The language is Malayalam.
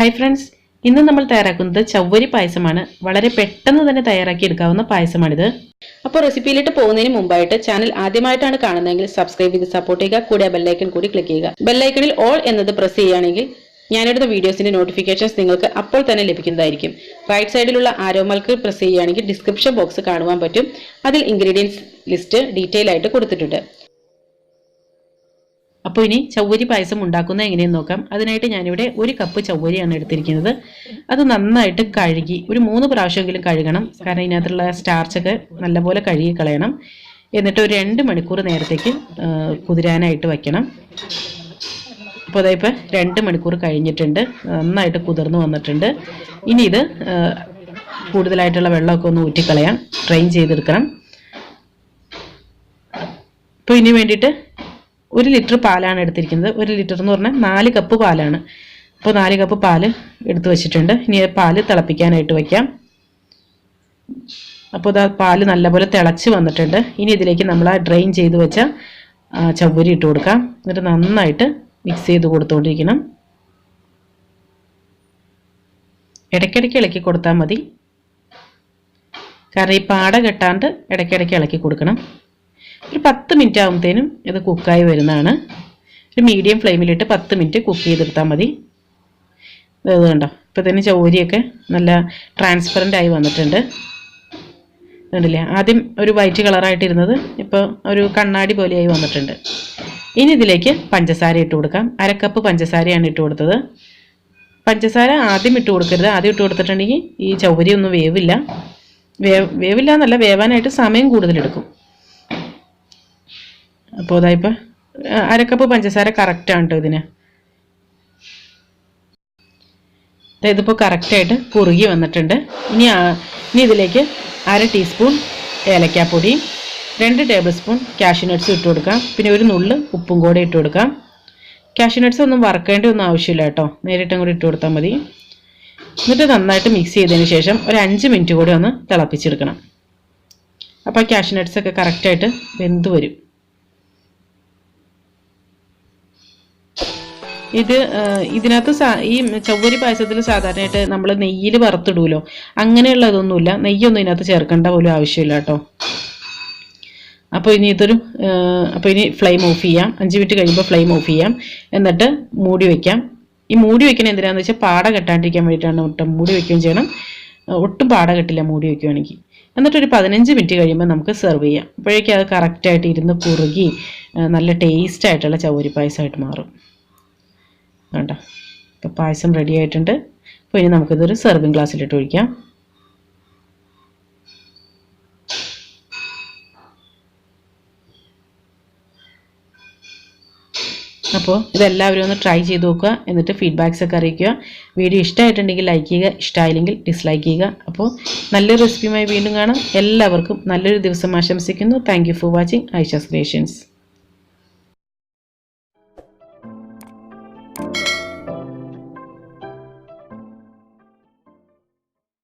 ഹായ് ഫ്രണ്ട്സ്, ഇന്ന് നമ്മൾ തയ്യാറാക്കുന്നത് ചവ്വരി പായസമാണ്. വളരെ പെട്ടെന്ന് തന്നെ തയ്യാറാക്കി എടുക്കാവുന്ന പായസമാണിത്. അപ്പോൾ റെസിപ്പിയിലിട്ട് പോകുന്നതിന് മുമ്പായിട്ട് ചാനൽ ആദ്യമായിട്ടാണ് കാണുന്നതെങ്കിൽ സബ്സ്ക്രൈബ് ചെയ്ത് സപ്പോർട്ട് ചെയ്യുക. കൂടെ ബെല്ലൈക്കൺ കൂടി ക്ലിക്ക് ചെയ്യുക. ബെല്ലൈക്കണിൽ ഓൾ എന്നത് പ്രസ് ചെയ്യുകയാണെങ്കിൽ ഞാനെടുത്ത വീഡിയോസിന്റെ നോട്ടിഫിക്കേഷൻസ് നിങ്ങൾക്ക് അപ്പോൾ തന്നെ ലഭിക്കുന്നതായിരിക്കും. റൈറ്റ് സൈഡിലുള്ള ആരോ മാർക്ക് പ്രസ് ചെയ്യുകയാണെങ്കിൽ ഡിസ്ക്രിപ്ഷൻ ബോക്സ് കാണുവാൻ പറ്റും. അതിൽ ഇൻഗ്രീഡിയൻസ് ലിസ്റ്റ് ഡീറ്റെയിൽ ആയിട്ട് കൊടുത്തിട്ടുണ്ട്. അപ്പോൾ ഇനി ചവ്വരി പായസം ഉണ്ടാക്കുന്നത് എങ്ങനെയെന്ന് നോക്കാം. അതിനായിട്ട് ഞാനിവിടെ 1 കപ്പ് ചവ്വരിയാണ് എടുത്തിരിക്കുന്നത്. അത് നന്നായിട്ട് കഴുകി ഒരു 3 പ്രാവശ്യമെങ്കിലും കഴുകണം. കാരണം ഇതിനകത്തുള്ള സ്റ്റാർച്ചൊക്കെ നല്ലപോലെ കഴുകി കളയണം. എന്നിട്ട് ഒരു 2 മണിക്കൂർ നേരത്തേക്ക് കുതിരാനായിട്ട് വയ്ക്കണം. അപ്പോൾ അതായപ്പോൾ 2 മണിക്കൂർ കഴിഞ്ഞിട്ടുണ്ട്. നന്നായിട്ട് കുതിർന്ന് വന്നിട്ടുണ്ട്. ഇനി ഇത് കൂടുതലായിട്ടുള്ള വെള്ളമൊക്കെ ഒന്ന് ഊറ്റിക്കളയാം, ഡ്രെയിൻ ചെയ്തെടുക്കണം. അപ്പോൾ ഇതിന് വേണ്ടിയിട്ട് 1 ലിറ്റർ പാലാണ് എടുത്തിരിക്കുന്നത്. 1 ലിറ്റർ എന്ന് പറഞ്ഞാൽ 4 കപ്പ് പാലാണ്. അപ്പോൾ 4 കപ്പ് പാല് എടുത്ത് വെച്ചിട്ടുണ്ട്. ഇനി പാല് തിളപ്പിക്കാനായിട്ട് വയ്ക്കാം. അപ്പോൾ ഇതാ പാല് നല്ലപോലെ തിളച്ച് വന്നിട്ടുണ്ട്. ഇനി ഇതിലേക്ക് നമ്മൾ ആ ഡ്രെയിൻ ചെയ്ത് വെച്ച ചവ്വരി ഇട്ട് കൊടുക്കാം. എന്നിട്ട് നന്നായിട്ട് മിക്സ് ചെയ്ത് കൊടുത്തുകൊണ്ടിരിക്കണം. ഇടയ്ക്കിടയ്ക്ക് ഇളക്കി കൊടുത്താൽ മതി. കാരണം ഈ പാട കെട്ടാണ്ട് ഇടയ്ക്കിടയ്ക്ക് ഇളക്കി കൊടുക്കണം. ഒരു 10 മിനിറ്റ് ആകുമ്പോഴത്തേനും ഇത് കുക്കായി വരുന്നതാണ്. ഒരു മീഡിയം ഫ്ലെയിമിലിട്ട് 10 മിനിറ്റ് കുക്ക് ചെയ്തെടുത്താൽ മതി. ഇത് കണ്ടോ, ഇപ്പോൾ തന്നെ ചവ്വരിയൊക്കെ നല്ല ട്രാൻസ്പെറൻ്റ് ആയി വന്നിട്ടുണ്ട്. കണ്ടില്ലേ, ആദ്യം ഒരു വൈറ്റ് കളറായിട്ടിരുന്നത് ഇപ്പോൾ ഒരു കണ്ണാടി പോലെയായി വന്നിട്ടുണ്ട്. ഇനി ഇതിലേക്ക് പഞ്ചസാര ഇട്ട് കൊടുക്കാം. 1/2 കപ്പ് പഞ്ചസാരയാണ് ഇട്ട് കൊടുത്തത്. പഞ്ചസാര ആദ്യം ഇട്ട് കൊടുക്കരുത്. ആദ്യം ഇട്ട് കൊടുത്തിട്ടുണ്ടെങ്കിൽ ഈ ചവ്വരി ഒന്നും വേവില്ല. വേവില്ല എന്നല്ല, വേവാനായിട്ട് സമയം കൂടുതലെടുക്കും. അപ്പോൾ അതായിപ്പോൾ 1/2 കപ്പ് പഞ്ചസാര കറക്റ്റാണ് കേട്ടോ ഇതിന്. ഇതിപ്പോൾ കറക്റ്റായിട്ട് കുറുകി വന്നിട്ടുണ്ട്. ഇനി ഇതിലേക്ക് 1/2 ടീസ്പൂൺ ഏലക്കാപ്പൊടി, 2 ടേബിൾ സ്പൂൺ കാഷ്യൂ നട്ട്സ് ഇട്ട് കൊടുക്കാം. പിന്നെ ഒരു നുള്ള് ഉപ്പും കൂടെ ഇട്ട് കൊടുക്കാം. കാഷ്യൂ നട്ട്സ് ഒന്നും വറക്കേണ്ട ഒന്നും ആവശ്യമില്ല കേട്ടോ, നേരിട്ടും കൂടി ഇട്ട് കൊടുത്താൽ മതി. എന്നിട്ട് നന്നായിട്ട് മിക്സ് ചെയ്തതിന് ശേഷം ഒരു 5 മിനിറ്റ് കൂടി ഒന്ന് തിളപ്പിച്ചെടുക്കണം. അപ്പോൾ കാഷ്യൂ നട്ട്സൊക്കെ കറക്റ്റായിട്ട് വെന്ത് വരും. ഇതിനകത്ത് ഈ ചവ്വരി പായസത്തിൽ സാധാരണയായിട്ട് നമ്മൾ നെയ്യിൽ വറുത്തിടുമല്ലോ, അങ്ങനെയുള്ളതൊന്നുമില്ല. നെയ്യൊന്നും ഇതിനകത്ത് ചേർക്കേണ്ട പോലും ആവശ്യമില്ല കേട്ടോ. അപ്പോൾ ഇനി ഫ്ലെയിം ഓഫ് ചെയ്യാം. 5 മിനിറ്റ് കഴിയുമ്പോൾ ഫ്ലെയിം ഓഫ് ചെയ്യാം. എന്നിട്ട് മൂടി വയ്ക്കാം. ഈ മൂടി വയ്ക്കണത് എന്തിനാണെന്ന് വെച്ചാൽ പാട കെട്ടാണ്ടിരിക്കാൻ വേണ്ടിയിട്ടാണ്. മൂടി വയ്ക്കുകയും ചെയ്യണം. ഒട്ടും പാട കെട്ടില്ല മൂടി വയ്ക്കുകയാണെങ്കിൽ. എന്നിട്ടൊരു 15 മിനിറ്റ് കഴിയുമ്പോൾ നമുക്ക് സെർവ് ചെയ്യാം. അപ്പോഴേക്കും അത് കറക്റ്റായിട്ട് ഇരുന്ന് കുറുകി നല്ല ടേസ്റ്റായിട്ടുള്ള ചവ്വരി പായസമായിട്ട് മാറും. വേണ്ട, ഇപ്പോൾ പായസം റെഡി ആയിട്ടുണ്ട്. അപ്പോൾ ഇനി നമുക്കിതൊരു സെർവിങ് ഗ്ലാസ്സിലിട്ട് ഒഴിക്കാം. അപ്പോൾ ഇതെല്ലാവരും ഒന്ന് ട്രൈ ചെയ്ത് നോക്കുക. എന്നിട്ട് ഫീഡ്ബാക്സ് ഒക്കെ അറിയിക്കുക. വീഡിയോ ഇഷ്ടമായിട്ടുണ്ടെങ്കിൽ ലൈക്ക് ചെയ്യുക, ഇഷ്ടമായില്ലെങ്കിൽ ഡിസ്ലൈക്ക് ചെയ്യുക. അപ്പോൾ നല്ലൊരു റെസിപ്പിയുമായി വീണ്ടും കാണാം. എല്ലാവർക്കും നല്ലൊരു ദിവസം ആശംസിക്കുന്നു. Thank you for watching Aisha's creations.